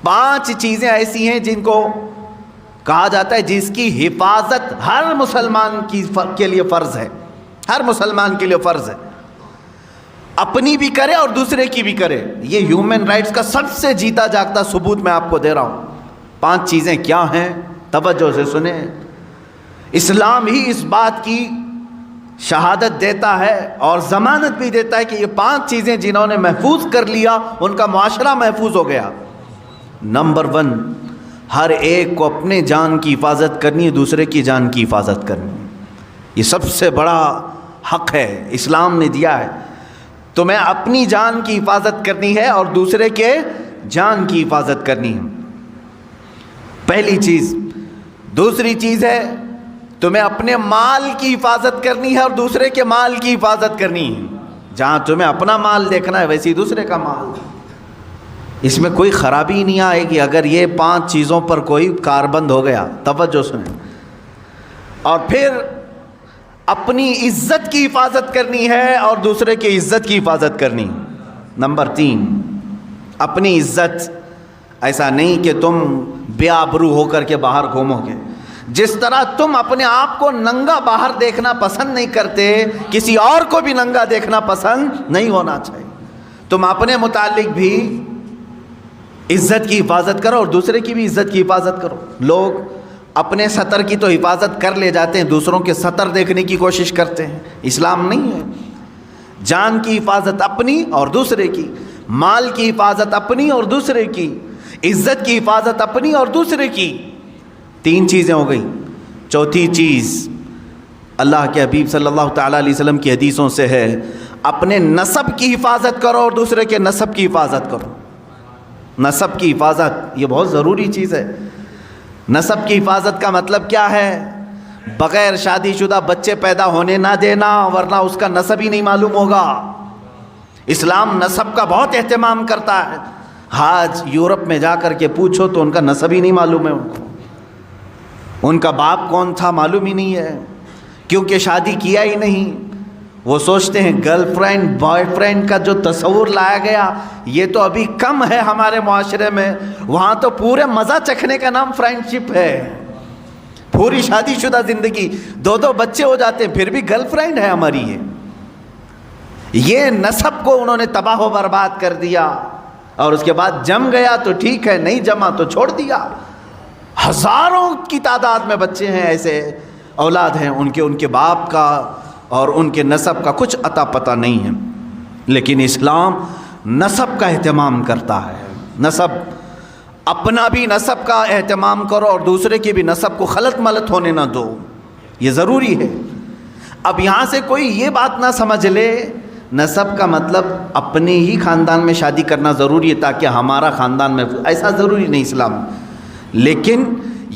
5 چیزیں ایسی ہیں جن کو کہا جاتا ہے جس کی حفاظت ہر مسلمان کے لیے فرض ہے، ہر مسلمان کے لیے فرض ہے، اپنی بھی کرے اور دوسرے کی بھی کرے۔ یہ ہیومن رائٹس کا سب سے جیتا جاگتا ثبوت میں آپ کو دے رہا ہوں۔ 5 چیزیں کیا ہیں؟ توجہ سے سنیں۔ اسلام ہی اس بات کی شہادت دیتا ہے اور ضمانت بھی دیتا ہے کہ یہ 5 چیزیں جنہوں نے محفوظ کر لیا ان کا معاشرہ محفوظ ہو گیا۔ نمبر 1، ہر ایک کو اپنے جان کی حفاظت کرنی ہے، دوسرے کی جان کی حفاظت کرنی ہے۔ یہ سب سے بڑا حق ہے اسلام نے دیا ہے۔ تمہیں اپنی جان کی حفاظت کرنی ہے اور دوسرے کے جان کی حفاظت کرنی ہے، پہلی چیز۔ دوسری چیز ہے تمہیں اپنے مال کی حفاظت کرنی ہے اور دوسرے کے مال کی حفاظت کرنی ہے۔ جہاں تمہیں اپنا مال دیکھنا ہے ویسے ہی دوسرے کا مال۔ اس میں کوئی خرابی نہیں آئے گی اگر یہ 5 چیزوں پر کوئی کاربند ہو گیا۔ توجہ سنیں۔ اور پھر اپنی عزت کی حفاظت کرنی ہے اور دوسرے کی عزت کی حفاظت کرنی۔ نمبر 3، اپنی عزت، ایسا نہیں کہ تم بے آبرو ہو کر کے باہر گھومو گے۔ جس طرح تم اپنے آپ کو ننگا باہر دیکھنا پسند نہیں کرتے، کسی اور کو بھی ننگا دیکھنا پسند نہیں ہونا چاہیے۔ تم اپنے متعلق بھی عزت کی حفاظت کرو اور دوسرے کی بھی عزت کی حفاظت کرو۔ لوگ اپنے سطر کی تو حفاظت کر لے جاتے ہیں، دوسروں کے سطر دیکھنے کی کوشش کرتے ہیں۔ اسلام نہیں ہے۔ جان کی حفاظت اپنی اور دوسرے کی، مال کی حفاظت اپنی اور دوسرے کی، عزت کی حفاظت اپنی اور دوسرے کی۔ 3 چیزیں ہو گئی۔ چوتھی چیز اللہ کے حبیب صلی اللہ تعالیٰ علیہ وسلم کی حدیثوں سے ہے، اپنے نسب کی حفاظت کرو اور دوسرے کے نسب کی حفاظت کرو۔ نسب کی حفاظت یہ بہت ضروری چیز ہے۔ نسب کی حفاظت کا مطلب کیا ہے؟ بغیر شادی شدہ بچے پیدا ہونے نہ دینا، ورنہ اس کا نسب ہی نہیں معلوم ہوگا۔ اسلام نسب کا بہت اہتمام کرتا ہے۔ آج یورپ میں جا کر کے پوچھو تو ان کا نسب ہی نہیں معلوم ہے، ان کو ان کا باپ کون تھا معلوم ہی نہیں ہے، کیونکہ شادی کیا ہی نہیں۔ وہ سوچتے ہیں گرل فرینڈ بوائے فرینڈ کا جو تصور لایا گیا یہ تو ابھی کم ہے ہمارے معاشرے میں، وہاں تو پورے مزہ چکھنے کا نام فرینڈ شپ ہے۔ پوری شادی شدہ زندگی 2 بچے ہو جاتے ہیں پھر بھی گرل فرینڈ ہے ہماری۔ یہ نسب کو انہوں نے تباہ و برباد کر دیا، اور اس کے بعد جم گیا تو ٹھیک ہے، نہیں جما تو چھوڑ دیا۔ ہزاروں کی تعداد میں بچے ہیں، ایسے اولاد ہیں ان کے باپ کا اور ان کے نسب کا کچھ عطا پتہ نہیں ہے۔ لیکن اسلام نسب کا اہتمام کرتا ہے۔ نسب، اپنا بھی نسب کا اہتمام کرو اور دوسرے کی بھی نسب کو خلط ملط ہونے نہ دو، یہ ضروری ہے۔ اب یہاں سے کوئی یہ بات نہ سمجھ لے نسب کا مطلب اپنے ہی خاندان میں شادی کرنا ضروری ہے تاکہ ہمارا خاندان میں، ایسا ضروری نہیں اسلام۔ لیکن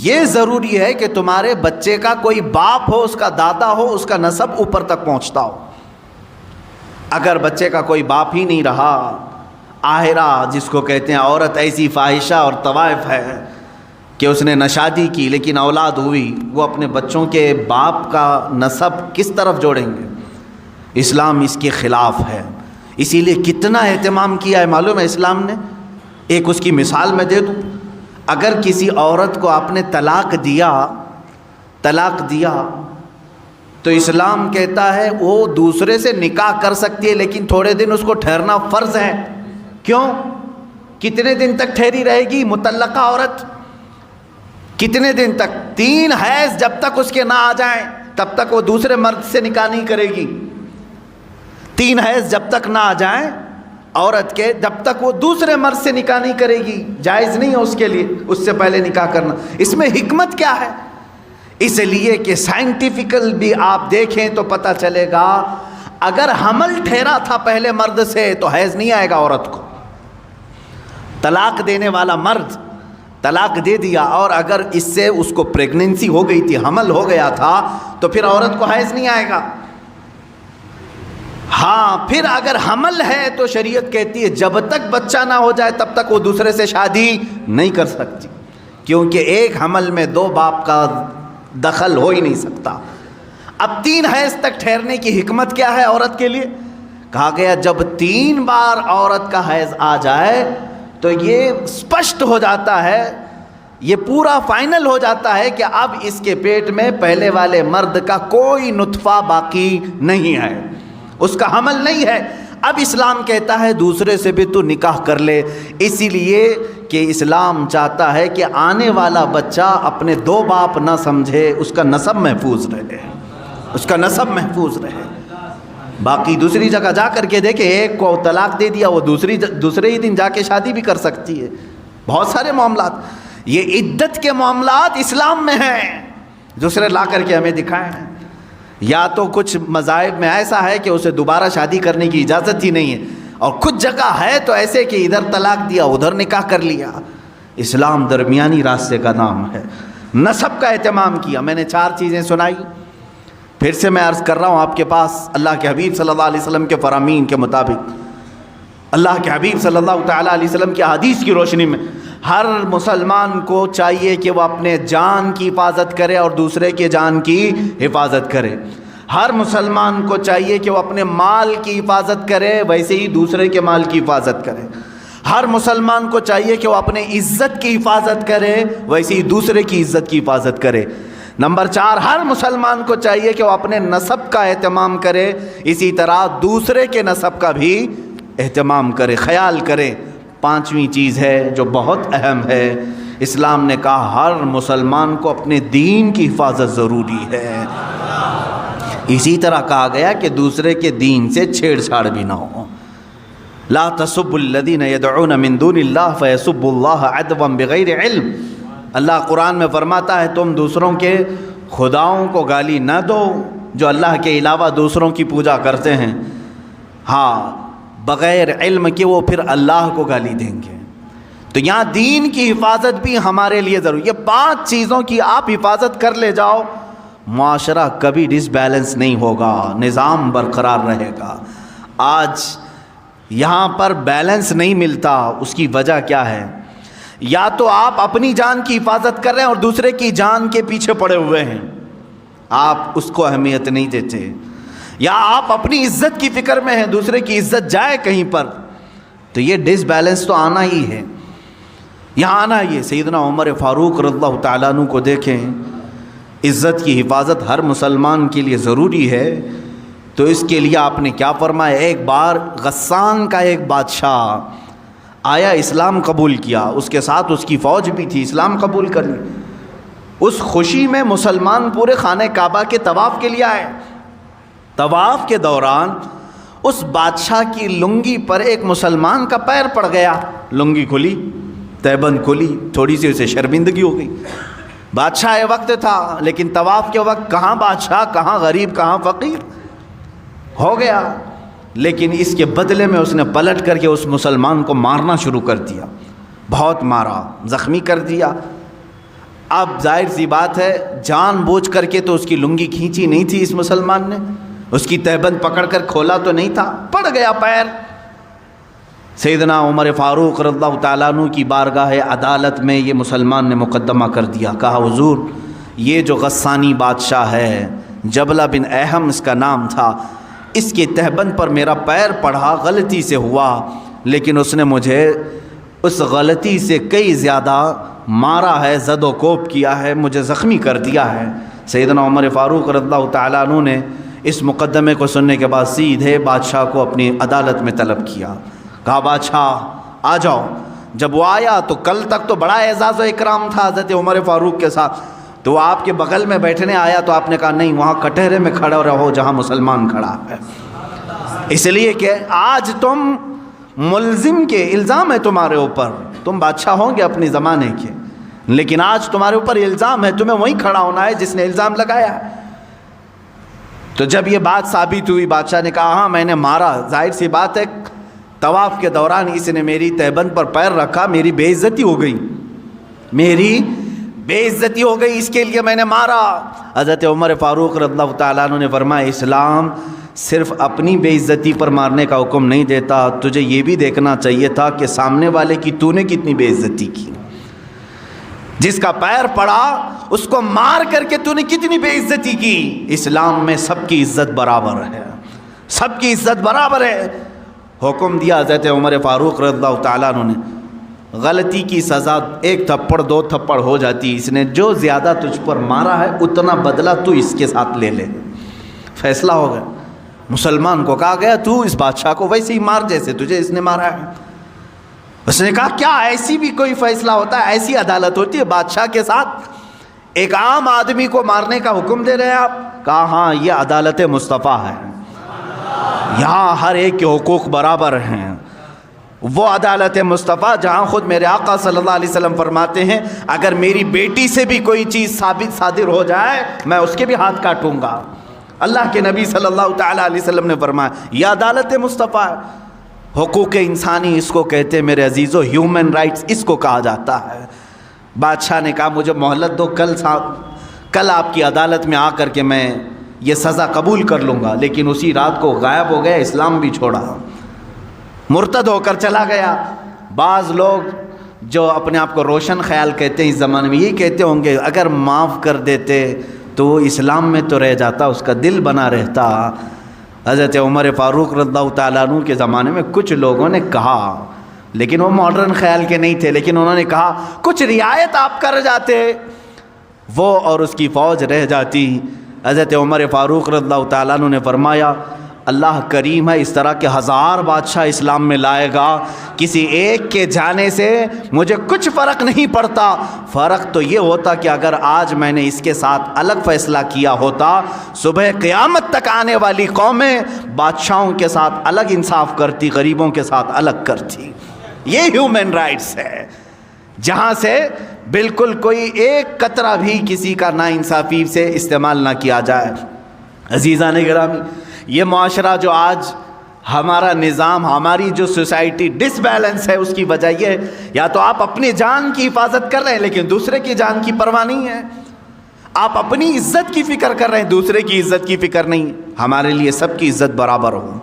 یہ ضروری ہے کہ تمہارے بچے کا کوئی باپ ہو، اس کا دادا ہو، اس کا نسب اوپر تک پہنچتا ہو۔ اگر بچے کا کوئی باپ ہی نہیں رہا، آہرہ جس کو کہتے ہیں، عورت ایسی فاحشہ اور طوائف ہے کہ اس نے نہ شادی کی لیکن اولاد ہوئی، وہ اپنے بچوں کے باپ کا نسب کس طرف جوڑیں گے؟ اسلام اس کے خلاف ہے۔ اسی لیے کتنا اہتمام کیا ہے معلوم ہے اسلام نے؟ ایک اس کی مثال میں دے دوں۔ اگر کسی عورت کو آپ نے طلاق دیا تو اسلام کہتا ہے وہ دوسرے سے نکاح کر سکتی ہے، لیکن تھوڑے دن اس کو ٹھہرنا فرض ہے۔ کیوں؟ کتنے دن تک ٹھہری رہے گی مطلقہ عورت؟ کتنے دن تک؟ 3 حیض جب تک اس کے نہ آ جائیں تب تک وہ دوسرے مرد سے نکاح نہیں کرے گی۔ 3 حیض جب تک نہ آ جائیں عورت کے، جب تک وہ دوسرے مرد سے نکاح نہیں کرے گی، جائز نہیں ہے اس کے لیے اس سے پہلے نکاح کرنا۔ اس میں حکمت کیا ہے؟ اس لیے کہ سائنٹیفیکل بھی آپ دیکھیں تو پتہ چلے گا، اگر حمل ٹھہرا تھا پہلے مرد سے تو حیض نہیں آئے گا عورت کو۔ طلاق دینے والا مرد طلاق دے دیا اور اگر اس سے اس کو پریگننسی ہو گئی تھی، حمل ہو گیا تھا، تو پھر عورت کو حیض نہیں آئے گا۔ ہاں، پھر اگر حمل ہے تو شریعت کہتی ہے جب تک بچہ نہ ہو جائے تب تک وہ دوسرے سے شادی نہیں کر سکتی، کیونکہ ایک حمل میں 2 باپ کا دخل ہو ہی نہیں سکتا۔ اب 3 حیض تک ٹھہرنے کی حکمت کیا ہے عورت کے لیے؟ کہا گیا جب 3 بار عورت کا حیض آ جائے تو یہ اسپشٹ ہو جاتا ہے، یہ پورا فائنل ہو جاتا ہے کہ اب اس کے پیٹ میں پہلے والے مرد کا کوئی نطفہ باقی نہیں ہے، اس کا حمل نہیں ہے۔ اب اسلام کہتا ہے دوسرے سے بھی تو نکاح کر لے، اسی لیے کہ اسلام چاہتا ہے کہ آنے والا بچہ اپنے دو باپ نہ سمجھے، اس کا نسب محفوظ رہے، اس کا نسب محفوظ رہے۔ باقی دوسری جگہ جا کر کے دیکھے، ایک کو طلاق دے دیا، وہ دوسرے ہی دن جا کے شادی بھی کر سکتی ہے۔ بہت سارے معاملات، یہ عدت کے معاملات اسلام میں ہیں، دوسرے لا کر کے ہمیں دکھائے ہیں۔ یا تو کچھ مذاہب میں ایسا ہے کہ اسے دوبارہ شادی کرنے کی اجازت ہی نہیں ہے، اور کچھ جگہ ہے تو ایسے کہ ادھر طلاق دیا ادھر نکاح کر لیا۔ اسلام درمیانی راستے کا نام ہے، نسب کا اہتمام کیا۔ میں نے 4 چیزیں سنائی، پھر سے میں عرض کر رہا ہوں آپ کے پاس، اللہ کے حبیب صلی اللہ علیہ وسلم کے فرامین کے مطابق، اللہ کے حبیب صلی اللہ تعالیٰ علیہ وسلم کی حدیث کی روشنی میں ہر مسلمان کو چاہیے کہ وہ اپنے جان کی حفاظت کرے اور دوسرے کے جان کی حفاظت کرے۔ ہر مسلمان کو چاہیے کہ وہ اپنے مال کی حفاظت کرے، ویسے ہی دوسرے کے مال کی حفاظت کرے۔ ہر مسلمان کو چاہیے کہ وہ اپنے عزت کی حفاظت کرے، ویسے ہی دوسرے کی عزت کی حفاظت کرے۔ نمبر 4، ہر مسلمان کو چاہیے کہ وہ اپنے نسب کا اہتمام کرے، اسی طرح دوسرے کے نسب کا بھی اہتمام کرے، خیال کرے۔ 5ویں چیز ہے جو بہت اہم ہے، اسلام نے کہا ہر مسلمان کو اپنے دین کی حفاظت ضروری ہے۔ اسی طرح کہا گیا کہ دوسرے کے دین سے چھیڑ چھاڑ بھی نہ ہو۔ لا تسبوا الذین یدعون من دون اللہ فیسبوا اللہ عدوا بغیر علم۔ اللہ قرآن میں فرماتا ہے تم دوسروں کے خداؤں کو گالی نہ دو جو اللہ کے علاوہ دوسروں کی پوجا کرتے ہیں، ہاں بغیر علم کے وہ پھر اللہ کو گالی دیں گے۔ تو یہاں دین کی حفاظت بھی ہمارے لیے ضروری۔ یہ 5 چیزوں کی آپ حفاظت کر لے جاؤ، معاشرہ کبھی ڈس بیلنس نہیں ہوگا، نظام برقرار رہے گا۔ آج یہاں پر بیلنس نہیں ملتا، اس کی وجہ کیا ہے؟ یا تو آپ اپنی جان کی حفاظت کر رہے ہیں اور دوسرے کی جان کے پیچھے پڑے ہوئے ہیں، آپ اس کو اہمیت نہیں دیتے، یا آپ اپنی عزت کی فکر میں ہیں، دوسرے کی عزت جائے کہیں پر، تو یہ ڈس بیلنس تو آنا ہی ہے، یہاں آنا ہی ہے۔ سیدنا عمر فاروق رضی اللہ تعالیٰ عنہ کو دیکھیں، عزت کی حفاظت ہر مسلمان کے لیے ضروری ہے، تو اس کے لیے آپ نے کیا فرمایا؟ ایک بار غسان کا ایک بادشاہ آیا، اسلام قبول کیا، اس کے ساتھ اس کی فوج بھی تھی، اسلام قبول کر لی۔ اس خوشی میں مسلمان پورے خانہ کعبہ کے طواف کے لیے آئے۔ طواف کے دوران اس بادشاہ کی لنگی پر ایک مسلمان کا پیر پڑ گیا، لنگی کھلی، تہبند کھلی، تھوڑی سی اسے شرمندگی ہو گئی۔ بادشاہ وقت تھا، لیکن طواف کے وقت کہاں بادشاہ، کہاں غریب، کہاں فقیر ہو گیا۔ لیکن اس کے بدلے میں اس نے پلٹ کر کے اس مسلمان کو مارنا شروع کر دیا، بہت مارا، زخمی کر دیا۔ اب ظاہر سی بات ہے جان بوجھ کر کے تو اس کی لنگی کھینچی نہیں تھی اس مسلمان نے، اس کی تہبند پکڑ کر کھولا تو نہیں تھا، پڑ گیا پیر۔ سیدنا عمر فاروق رضی اللہ تعالیٰ عنہ کی بارگاہ عدالت میں یہ مسلمان نے مقدمہ کر دیا، کہا حضور یہ جو غسانی بادشاہ ہے، جبلہ بن احم اس کا نام تھا، اس کے تہبند پر میرا پیر پڑھا، غلطی سے ہوا، لیکن اس نے مجھے اس غلطی سے کئی زیادہ مارا ہے، زد و کوب کیا ہے، مجھے زخمی کر دیا ہے۔ سیدنا عمر فاروق رضی اللہ تعالیٰ عنہ نے اس مقدمے کو سننے کے بعد سیدھے بادشاہ کو اپنی عدالت میں طلب کیا، کہا بادشاہ آ جاؤ۔ جب وہ آیا تو کل تک تو بڑا اعزاز و اکرام تھا حضرت عمر فاروق کے ساتھ، تو وہ آپ کے بغل میں بیٹھنے آیا تو آپ نے کہا نہیں، وہاں کٹہرے میں کھڑا رہو جہاں مسلمان کھڑا ہے، اس لیے کہ آج تم ملزم کے الزام ہے تمہارے اوپر، تم بادشاہ ہوں گے اپنے زمانے کے، لیکن آج تمہارے اوپر الزام ہے، تمہیں وہیں کھڑا ہونا ہے جس نے الزام لگایا ہے۔ تو جب یہ بات ثابت ہوئی، بادشاہ نے کہا ہاں میں نے مارا، ظاہر سی بات ہے طواف کے دوران اس نے میری تہبند پر پیر رکھا، میری بے عزتی ہو گئی، میری بے عزتی ہو گئی، اس کے لیے میں نے مارا۔ حضرت عمر فاروق رضی اللہ تعالیٰ عنہ نے فرمایا اسلام صرف اپنی بے عزتی پر مارنے کا حکم نہیں دیتا، تجھے یہ بھی دیکھنا چاہیے تھا کہ سامنے والے کی تو نے کتنی بے عزتی کی، جس کا پیر پڑا اس کو مار کر کے تو نے کتنی بے عزتی کی۔ اسلام میں سب کی عزت برابر ہے، سب کی عزت برابر ہے۔ حکم دیا حضرت عمر فاروق رضی اللہ تعالیٰ عنہ نے، غلطی کی سزا 1 تھپڑ 2 تھپڑ ہو جاتی. اس نے جو زیادہ تجھ پر مارا ہے اتنا بدلہ تو اس کے ساتھ لے لے. فیصلہ ہو گیا. مسلمان کو کہا گیا تو اس بادشاہ کو ویسے ہی مار جیسے تجھے اس نے مارا ہے. اس نے کہا کیا ایسی بھی کوئی فیصلہ ہوتا ہے, ایسی عدالت ہوتی ہے بادشاہ کے ساتھ ایک عام آدمی کو مارنے کا حکم دے رہے ہیں آپ؟ کہا ہاں یہ عدالت مصطفیٰ ہے, یہاں ہر ایک کے حقوق برابر ہیں. وہ عدالت مصطفیٰ جہاں خود میرے آقا صلی اللہ علیہ وسلم فرماتے ہیں اگر میری بیٹی سے بھی کوئی چیز ثابت صادر ہو جائے میں اس کے بھی ہاتھ کاٹوں گا. اللہ کے نبی صلی اللہ تعالیٰ علیہ وسلم نے فرمایا یہ عدالت مصطفیٰ ہے. حقوق انسانی اس کو کہتے ہیں میرے عزیزو, ہیومن رائٹس اس کو کہا جاتا ہے. بادشاہ نے کہا مجھے مہلت دو, کل آپ کی عدالت میں آ کر کے میں یہ سزا قبول کر لوں گا. لیکن اسی رات کو غائب ہو گیا, اسلام بھی چھوڑا, مرتد ہو کر چلا گیا. بعض لوگ جو اپنے آپ کو روشن خیال کہتے ہیں اس زمانے میں یہی کہتے ہوں گے اگر معاف کر دیتے تو وہ اسلام میں تو رہ جاتا, اس کا دل بنا رہتا. حضرت عمر فاروق رضی اللہ تعالیٰ عنہ کے زمانے میں کچھ لوگوں نے کہا, لیکن وہ ماڈرن خیال کے نہیں تھے, لیکن انہوں نے کہا کچھ رعایت آپ کر جاتے وہ اور اس کی فوج رہ جاتی. حضرت عمر فاروق رضی اللہ تعالیٰ عنہ نے فرمایا اللہ کریم ہے, اس طرح کے 1000 بادشاہ اسلام میں لائے گا, کسی ایک کے جانے سے مجھے کچھ فرق نہیں پڑتا. فرق تو یہ ہوتا کہ اگر آج میں نے اس کے ساتھ الگ فیصلہ کیا ہوتا, صبح قیامت تک آنے والی قومیں بادشاہوں کے ساتھ الگ انصاف کرتی, غریبوں کے ساتھ الگ کرتی. یہ ہیومن رائٹس ہے جہاں سے بالکل کوئی ایک قطرہ بھی کسی کا ناانصافی سے استعمال نہ کیا جائے. عزیزان گرامی, یہ معاشرہ جو آج ہمارا نظام, ہماری جو سوسائٹی ڈس بیلنس ہے, اس کی وجہ یہ ہے یا تو آپ اپنی جان کی حفاظت کر رہے ہیں لیکن دوسرے کی جان کی پرواہ نہیں ہے. آپ اپنی عزت کی فکر کر رہے ہیں, دوسرے کی عزت کی فکر نہیں. ہمارے لیے سب کی عزت برابر ہو.